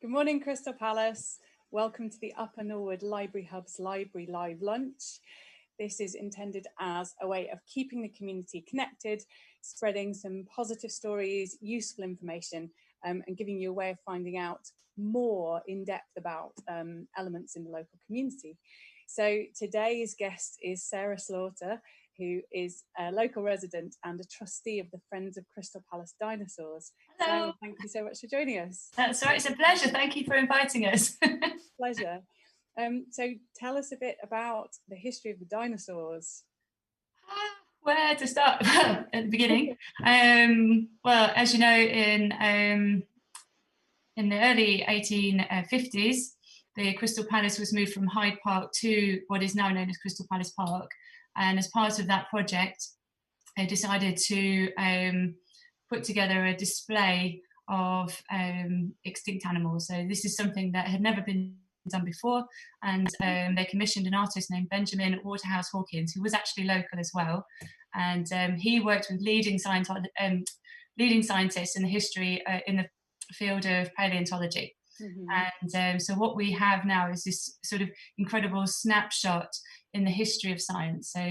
Good morning, Crystal Palace. Welcome to the Upper Norwood Library Hub's Library Live Lunch. This is intended as a way of keeping the community connected, spreading some positive stories, useful information, and giving you a way of finding out more in depth about elements in the local community. So today's guest is Sarah Slaughter, who is a local resident and a trustee of the Friends of Crystal Palace Dinosaurs. Hello. So thank you so much for joining us. That's right, it's a pleasure. Thank you for inviting us. Pleasure. So tell us a bit about the history of the dinosaurs. Where to start? At the beginning. Well, as you know, in the early 1850s, the Crystal Palace was moved from Hyde Park to what is now known as Crystal Palace Park. And as part of that project, they decided to put together a display of extinct animals. So this is something that had never been done before, and they commissioned an artist named Benjamin Waterhouse Hawkins, who was actually local as well, and he worked with leading scientists in the history in the field of paleontology. And so what we have now is this sort of incredible snapshot in the history of science. So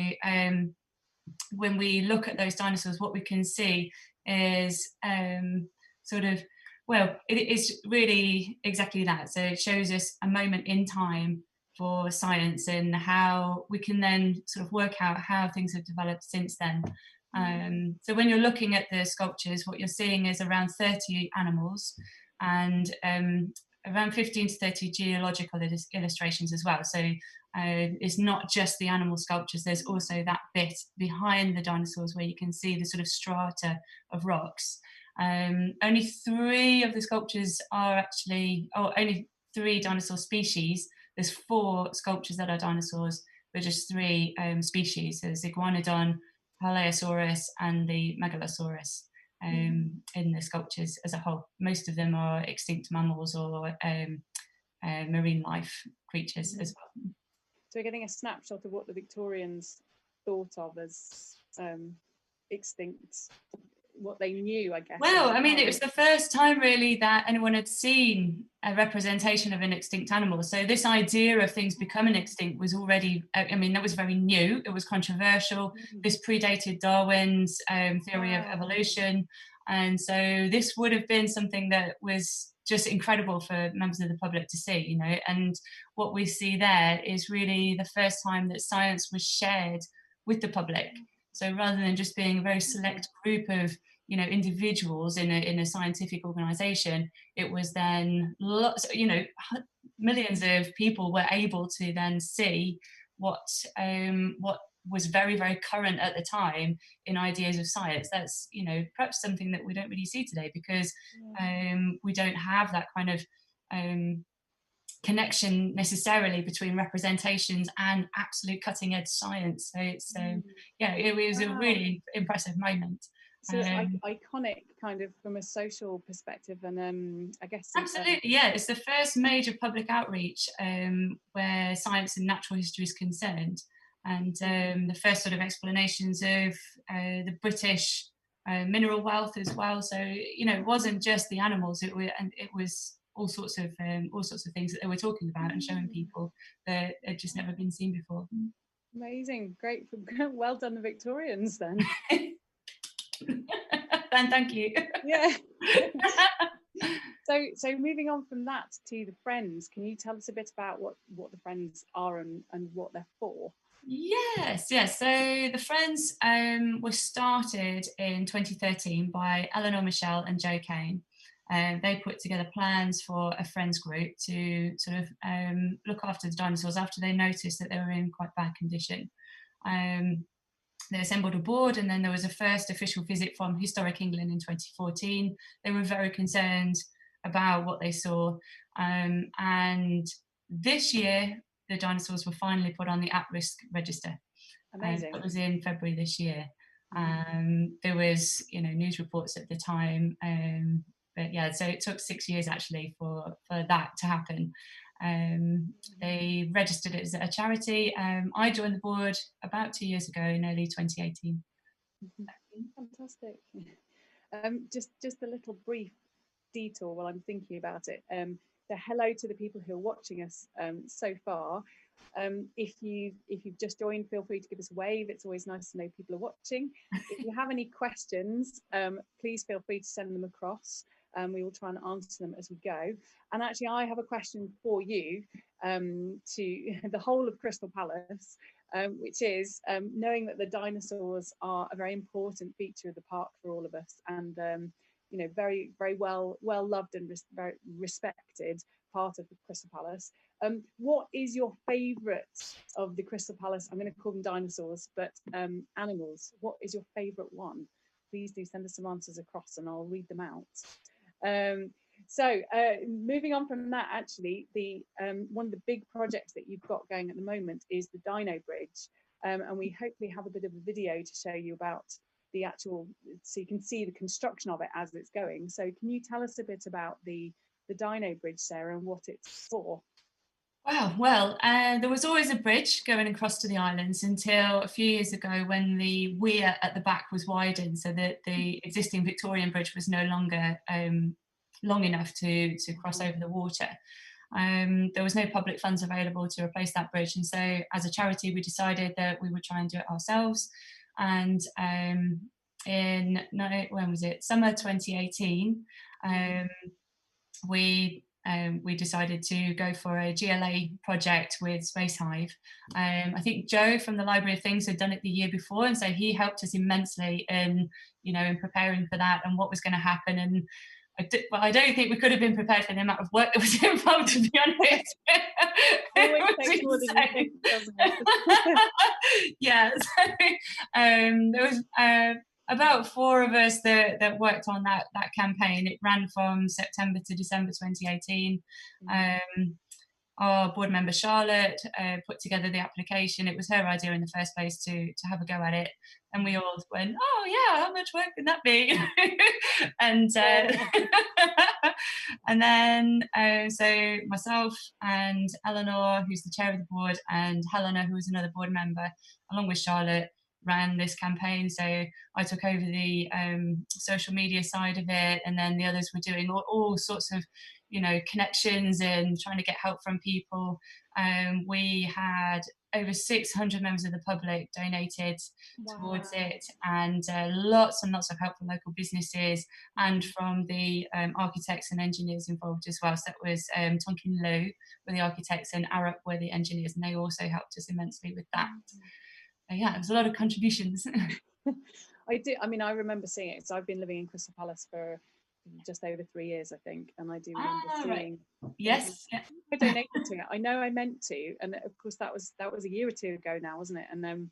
when we look at those dinosaurs, what we can see is it is really exactly that. So it shows us a moment in time for science and how we can then sort of work out how things have developed since then. So when you're looking at the sculptures, what you're seeing is around 30 animals and around 15 to 30 geological illustrations as well. So it's not just the animal sculptures, there's also that bit behind the dinosaurs where you can see the sort of strata of rocks. Only 3 of the sculptures are actually, only 3 dinosaur species. There's 4 sculptures that are dinosaurs, but just 3 species. There's Iguanodon, Palaeosaurus, and the Megalosaurus in the sculptures as a whole. Most of them are extinct mammals or marine life creatures as well. So we're getting a snapshot of what the Victorians thought of as extinct, what they knew, I guess. Well, I mean, it was the first time really that anyone had seen a representation of an extinct animal. So this idea of things becoming extinct was already, I mean, that was very new. It was controversial. This predated Darwin's theory of evolution. And so this would have been something that was just incredible for members of the public to see, you know. And what we see there is really the first time that science was shared with the public. So rather than just being a very select group of, you know, individuals in a scientific organization, it was then lots, you know, millions of people were able to then see what was very, very current at the time in ideas of science. That's, you know, perhaps something that we don't really see today because we don't have that kind of connection necessarily between representations and absolute cutting edge science. So it's it was a really impressive moment. So it's like iconic kind of from a social perspective, and I guess absolutely, yeah, it's the first major public outreach where science and natural history is concerned, and the first sort of explanations of the British mineral wealth as well. So, you know, it wasn't just the animals, it was all sorts of things that they were talking about and showing people that had just never been seen before. Amazing, great, well done the Victorians then. And thank you. Yeah. So moving on from that to the Friends, can you tell us a bit about what the Friends are and what they're for? Yes. So the Friends were started in 2013 by Eleanor Michelle and Joe Kane. They put together plans for a friends group to sort of look after the dinosaurs after they noticed that they were in quite bad condition. They assembled a board, and then there was a first official visit from Historic England in 2014. They were very concerned about what they saw, and this year the dinosaurs were finally put on the at-risk register. Amazing. That was in February this year. There was, you know, news reports at the time, but yeah, so it took 6 years actually for that to happen. They registered it as a charity. I joined the board about 2 years ago in early 2018. Fantastic. Just a little brief detour while I'm thinking about it. So hello to the people who are watching us so far. If you've just joined, feel free to give us a wave. It's always nice to know people are watching. If you have any questions, please feel free to send them across. We will try and answer them as we go. And actually, I have a question for you to the whole of Crystal Palace, which is knowing that the dinosaurs are a very important feature of the park for all of us, and you know, very well loved and very respected part of the Crystal Palace. What is your favourite of the Crystal Palace? I'm going to call them dinosaurs, but animals. What is your favourite one? Please do send us some answers across, and I'll read them out. So moving on from that, actually, the one of the big projects that you've got going at the moment is the Dino Bridge, and we hopefully have a bit of a video to show you about the actual, so you can see the construction of it as it's going. So can you tell us a bit about the Dino Bridge, Sarah, and what it's for? Wow, well, there was always a bridge going across to the islands until a few years ago when the weir at the back was widened, so that the existing Victorian bridge was no longer long enough to cross over the water. There was no public funds available to replace that bridge, and so as a charity we decided that we would try and do it ourselves. And when was it? Summer 2018, we decided to go for a GLA project with Space Hive. I think Joe from the Library of Things had done it the year before, and so he helped us immensely in preparing for that and what was going to happen. And I don't think we could have been prepared for the amount of work that was involved, to be honest. Always more than you think, doesn't it? Yeah, so there was about 4 of us that worked on that campaign. It ran from September to December 2018. Our board member Charlotte put together the application. It was her idea in the first place to have a go at it, and we all went, oh yeah, how much work can that be? And and then so myself and Eleanor, who's the chair of the board, and Helena, who was another board member, along with Charlotte, ran this campaign. So I took over the social media side of it, and then the others were doing all sorts of connections and trying to get help from people. We had over 600 members of the public donated towards it, and lots and lots of help from local businesses and from the architects and engineers involved as well. So that was Tonkin Low were the architects and Arup were the engineers, and they also helped us immensely with that. Yeah, there's a lot of contributions. I do. I mean, I remember seeing it. So I've been living in Crystal Palace for just over 3 years, I think, and I do remember seeing. Right. Yes. Yeah. I donated to it. I know I meant to, and of course that was a year or 2 ago now, wasn't it? And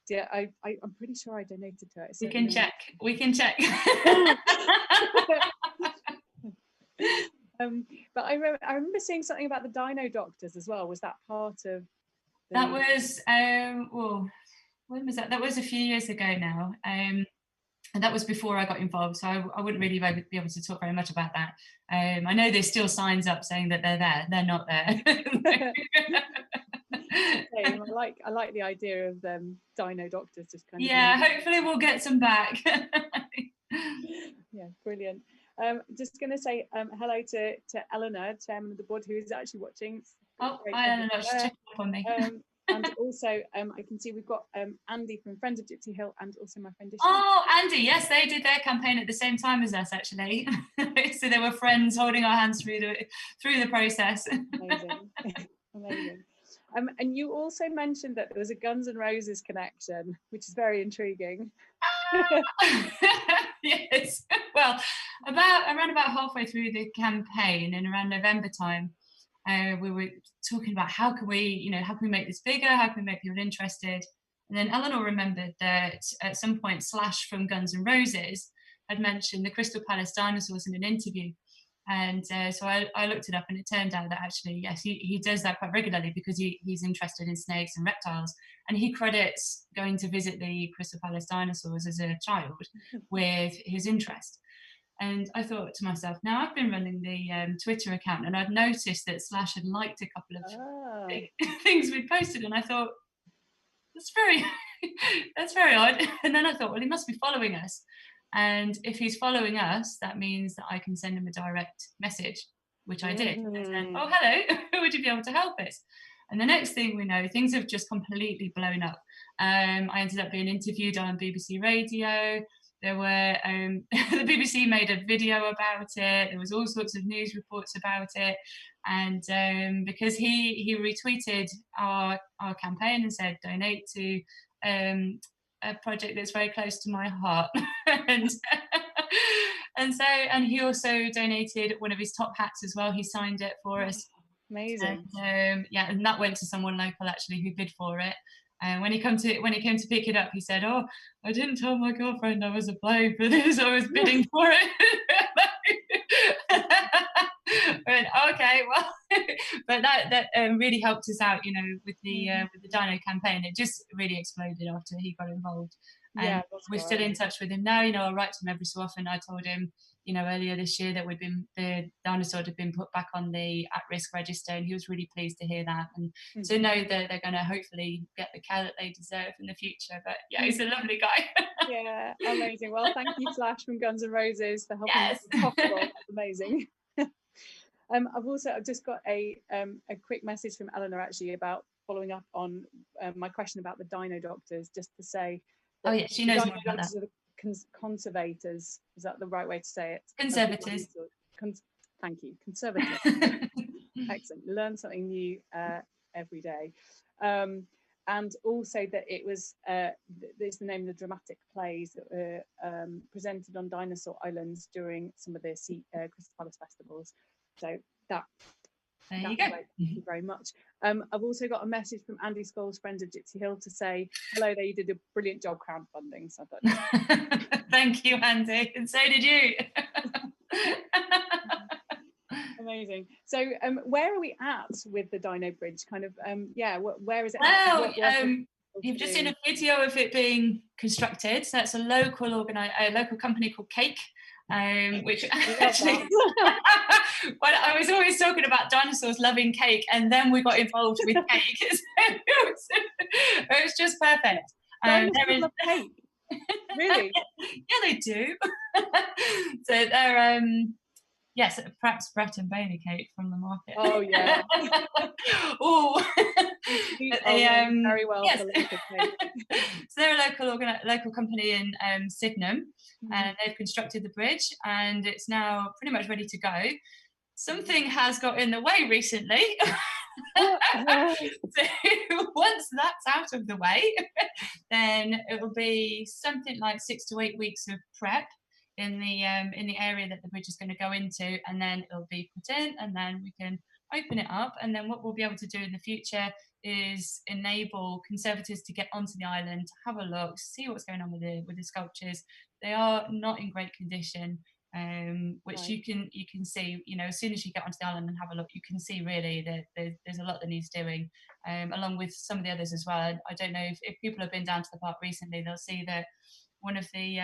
yeah, I'm pretty sure I donated to it. We can check. We can check. But I remember seeing something about the Dino Doctors as well. Was that part of? That was when was that? That was a few years ago now. And that was before I got involved, so I wouldn't really be able to talk very much about that. I know there's still signs up saying that they're there. They're not there. I like the idea of Dino Doctors just kind of. Yeah, hopefully we'll get some back. Yeah, brilliant. Just going to say hello to Eleanor, chairman of the board, who is actually watching. Oh, hi Eleanor, she's checking up on me. And also, I can see we've got Andy from Friends of Gypsy Hill, and also my friend. Oh, Andy, yes, they did their campaign at the same time as us, actually. So they were friends holding our hands through the process. Amazing, amazing. And you also mentioned that there was a Guns N' Roses connection, which is very intriguing. Yes. Well, around about halfway through the campaign, and around November time, we were talking about how can we make this bigger, how can we make people interested. And then Eleanor remembered that at some point Slash from Guns N' Roses had mentioned the Crystal Palace Dinosaurs in an interview. And so I looked it up, and it turned out that actually, yes, he does that quite regularly because he's interested in snakes and reptiles. And he credits going to visit the Crystal Palace Dinosaurs as a child with his interest. And I thought to myself, now I've been running the Twitter account, and I'd noticed that Slash had liked a couple of things we'd posted, and I thought, that's very odd. And then I thought, well, he must be following us. And if he's following us, that means that I can send him a direct message. which I did. And said, oh, hello, would you be able to help us? And the next thing we know, things have just completely blown up. I ended up being interviewed on BBC Radio. There were, the BBC made a video about it. There was all sorts of news reports about it. And because he retweeted our campaign and said, donate to a project that's very close to my heart. and he also donated one of his top hats as well. He signed it for us. Amazing. And, and that went to someone local actually who bid for it. And when he came to pick it up, he said, "Oh, I didn't tell my girlfriend I was applying for this. I was bidding for it." I went, okay, well, but that really helped us out, with the Dino campaign. It just really exploded after he got involved. And we're still in touch with him now. I write to him every so often. I told him, earlier this year that the dinosaur had been put back on the at-risk register, and he was really pleased to hear that, and to know that they're going to hopefully get the care that they deserve in the future. But yeah, he's a lovely guy. Yeah, amazing. Well, thank you, Flash from Guns N' Roses, for helping us be possible. That's amazing. I've just got a quick message from Eleanor actually about following up on my question about the Dino Doctors, just to say that, oh yeah, she knows more about that. Are the conservators, is that the right way to say it? Conservators. Thank you, conservators. Excellent. Learn something new every day. And also that it was, it's the name of the dramatic plays that were presented on Dinosaur Islands during some of the Crystal Palace festivals. So there you go. Thank you very much. I've also got a message from Andy Scholes, friend of Gypsy Hill, to say, hello there, you did a brilliant job crowdfunding. So I thought, thank you, Andy, and so did you. Amazing. So where are we at with the Dino Bridge? Kind of, where is it at? Well, you've just seen a video of it being constructed. So that's a local company called Cake. Which actually, well, I was always talking about dinosaurs loving cake, and then we got involved with cake. It was just perfect. Dinosaurs love cake. Really? Yeah, they do. So they're yes, perhaps Brett and Bailey cake from the market. Oh yeah. Oh. Very well. Yes. So they're a local company in Sydenham, and they've constructed the bridge, and it's now pretty much ready to go. Something has got in the way recently. So once that's out of the way, then it will be something like 6 to 8 weeks of prep in the area that the bridge is going to go into, and then it'll be put in, and then we can open it up. And then what we'll be able to do in the future is enable conservators to get onto the island, have a look, see what's going on with the sculptures. They are not in great condition, which right. you can see, as soon as you get onto the island and have a look, you can see really that there's a lot that needs doing, along with some of the others as well. I don't know if people have been down to the park recently, they'll see that one of the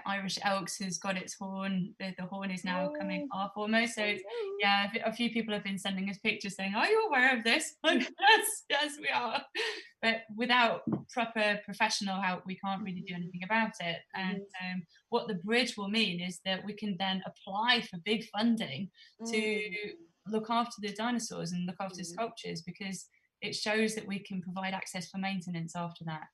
Irish elks has got its horn. The horn is now coming off almost. So a few people have been sending us pictures saying, "Are you aware of this?" Like, yes, we are. But without proper professional help, we can't really do anything about it. And what the bridge will mean is that we can then apply for big funding to look after the dinosaurs and look after the sculptures, because it shows that we can provide access for maintenance after that.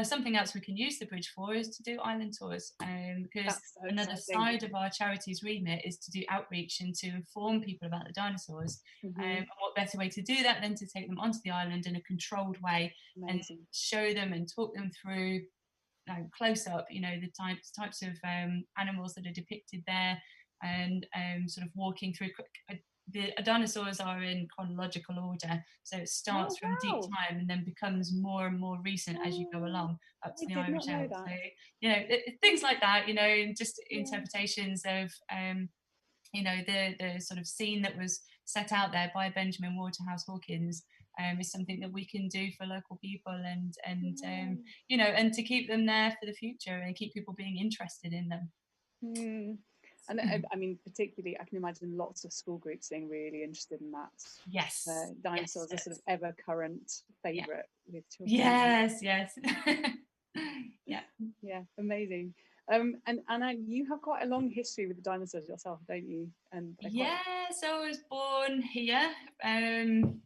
Something else we can use the bridge for is to do island tours, because another side of our charity's remit is to do outreach and to inform people about the dinosaurs. And what better way to do that than to take them onto the island in a controlled way and show them and talk them through close up, the types of animals that are depicted there, and sort of walking through. The dinosaurs are in chronological order, so it starts from deep time and then becomes more and more recent as you go along up to the Irish elk. So things like that, just interpretations of the sort of scene that was set out there by Benjamin Waterhouse Hawkins is something that we can do for local people, and and to keep them there for the future and keep people being interested in them. And I mean, particularly, I can imagine lots of school groups being really interested in that. Yes. Dinosaurs are sort of ever current favourite with children. Yes. Yeah, amazing. And Anna, you have quite a long history with the dinosaurs yourself, don't you? And Yes, I was born here, and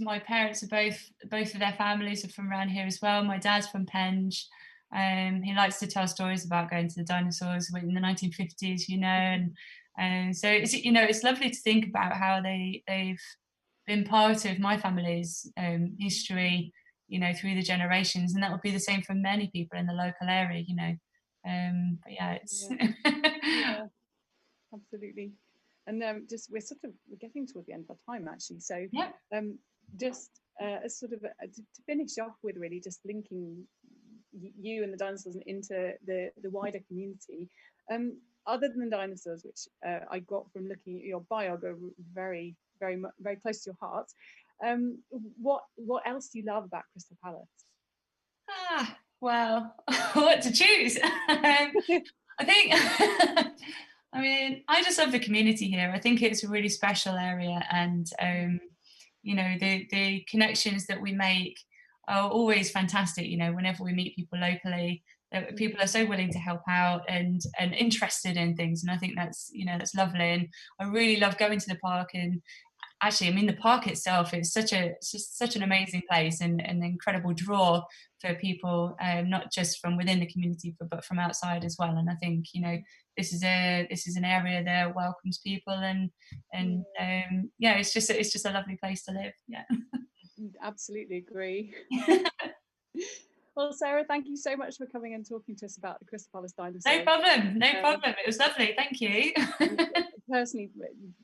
my parents are both of their families are from around here as well. My dad's from Penge. He likes to tell stories about going to the dinosaurs in the 1950s, and so it's lovely to think about how they've been part of my family's history, through the generations, and that would be the same for many people in the local area, but yeah, it's yeah, absolutely. And we're getting toward the end of our time actually. So yep. Just as sort of to finish off with, really just linking you and the dinosaurs into the wider community. Other than the dinosaurs, which I got from looking at your bio, go very, very, very close to your heart. What else do you love about Crystal Palace? Well, what to choose? I think, I mean, I just love the community here. I think it's a really special area, and the connections that we make are always fantastic. Whenever we meet people locally, people are so willing to help out and interested in things, and I think that's lovely. And I really love going to the park, and actually, I mean, the park itself is such an amazing place and an incredible draw for people, not just from within the community, but from outside as well. And I think this is an area that welcomes people, and it's just a lovely place to live. Yeah, absolutely agree. Well, Sarah, thank you so much for coming and talking to us about the Crystal Palace dinosaurs. No problem. It was lovely. Thank you. Personally,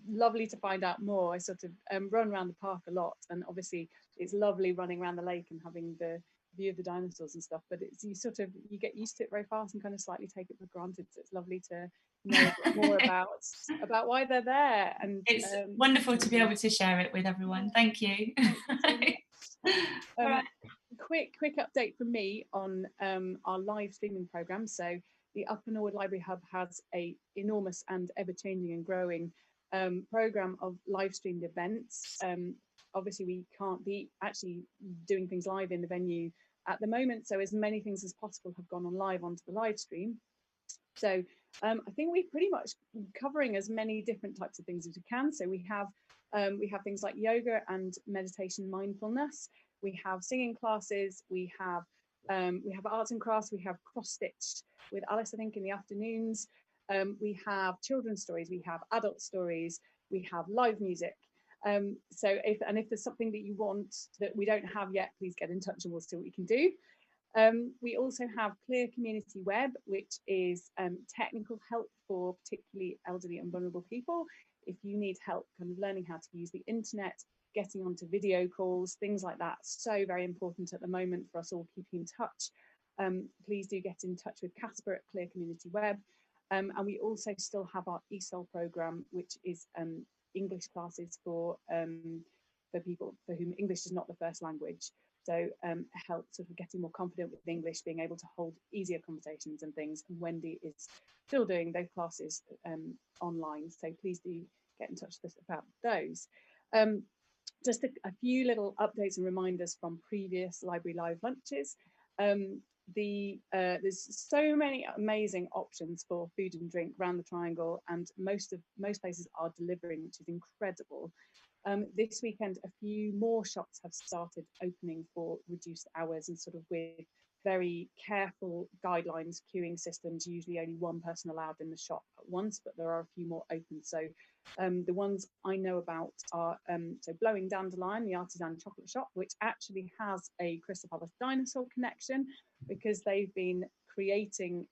lovely to find out more. I sort of run around the park a lot, and obviously it's lovely running around the lake and having the view of the dinosaurs and stuff, but you get used to it very fast and kind of slightly take it for granted. So it's lovely to know more about why they're there, and it's wonderful to be able to share it with everyone. Thank you. Right. Quick update from me on our live streaming program. So the Upper Norwood Library Hub has a enormous and ever-changing and growing program of live streamed events. Obviously we can't be actually doing things live in the venue at the moment, so as many things as possible have gone on live onto the live stream. So I think we're pretty much covering as many different types of things as we can. So we have things like yoga and meditation, mindfulness. We have singing classes. We have arts and crafts. We have cross stitched with Alice, I think, in the afternoons. We have children's stories. We have adult stories. We have live music. So if there's something that you want that we don't have yet, please get in touch and we'll see what we can do. We also have Clear Community Web, which is technical help for particularly elderly and vulnerable people. If you need help kind of learning how to use the internet, getting onto video calls, things like that, so very important at the moment for us all keeping in touch. Please do get in touch with Casper at Clear Community Web. And we also still have our ESOL program, which is English classes for people for whom English is not the first language. So help sort of getting more confident with English, being able to hold easier conversations and things. And Wendy is still doing those classes online. So please do get in touch with us about those. Just a few little updates and reminders from previous Library Live lunches. There's so many amazing options for food and drink around the Triangle, and most places are delivering, which is incredible. This weekend, a few more shops have started opening for reduced hours and sort of with very careful guidelines, queuing systems, usually only one person allowed in the shop at once, but there are a few more open. So the ones I know about are so Blowing Dandelion, the artisan chocolate shop, which actually has a Crystal Palace dinosaur connection because they've been creating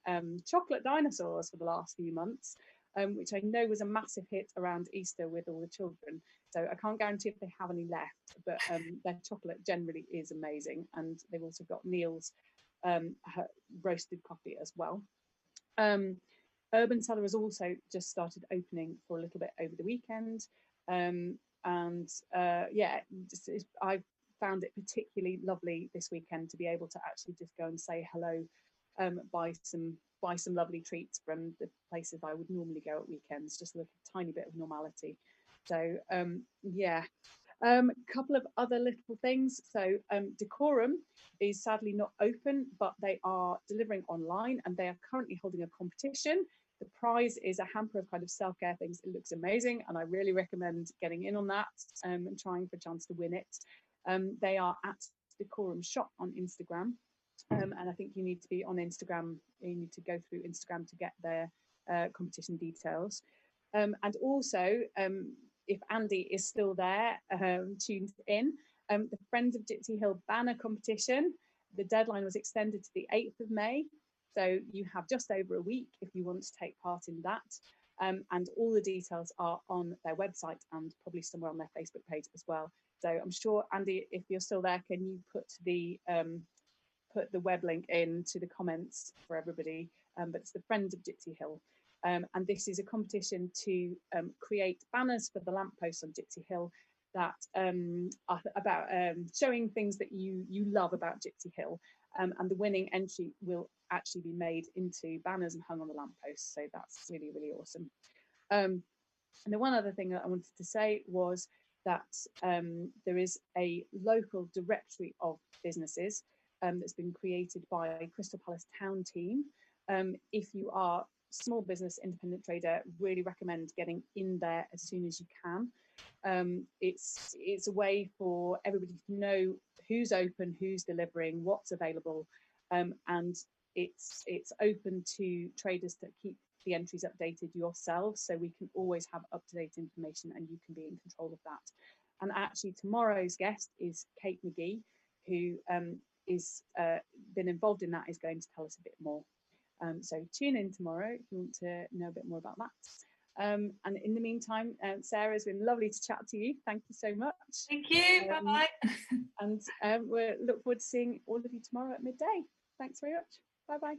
chocolate dinosaurs for the last few months, which I know was a massive hit around Easter with all the children. So I can't guarantee if they have any left, but their chocolate generally is amazing. And they've also got Neil's roasted coffee as well. Urban Cellar has also just started opening for a little bit over the weekend. Yeah, I found it particularly lovely this weekend to be able to actually just go and say hello, buy some lovely treats from the places I would normally go at weekends, just a little tiny bit of normality. So yeah, Couple of other little things. So Decorum is sadly not open, but they are delivering online and they are currently holding a competition. The prize is a hamper of kind of self-care things. It looks amazing and I really recommend getting in on that and trying for a chance to win it. They are at Decorum Shop on Instagram. And I think you need to be on Instagram, you need to go through Instagram to get their competition details. And also, if Andy is still there, tuned in, the Friends of Gypsy Hill banner competition, the deadline was extended to the 8th of May. So you have just over a week if you want to take part in that. And all the details are on their website and probably somewhere on their Facebook page as well. So I'm sure, Andy, if you're still there, can you put the web link into the comments for everybody? But it's the Friends of Gypsy Hill. And this is a competition to create banners for the lampposts on Gypsy Hill that are about showing things that you love about Gypsy Hill. And the winning entry will actually be made into banners and hung on the lampposts. So that's really, really awesome. And the one other thing that I wanted to say was that there is a local directory of businesses that's been created by Crystal Palace Town team. If you are small business independent trader, really recommend getting in there as soon as you can. It's a way for everybody to know who's open, who's delivering, what's available, and it's open to traders to keep the entries updated yourselves, so we can always have up-to-date information and you can be in control of that. And actually tomorrow's guest is Kate McGee, who is been involved in that, is going to tell us a bit more. So tune in tomorrow if you want to know a bit more about that. And in the meantime, Sarah, it's been lovely to chat to you. Thank you so much. Thank you. Bye-bye. And we'll look forward to seeing all of you tomorrow at midday. Thanks very much. Bye-bye.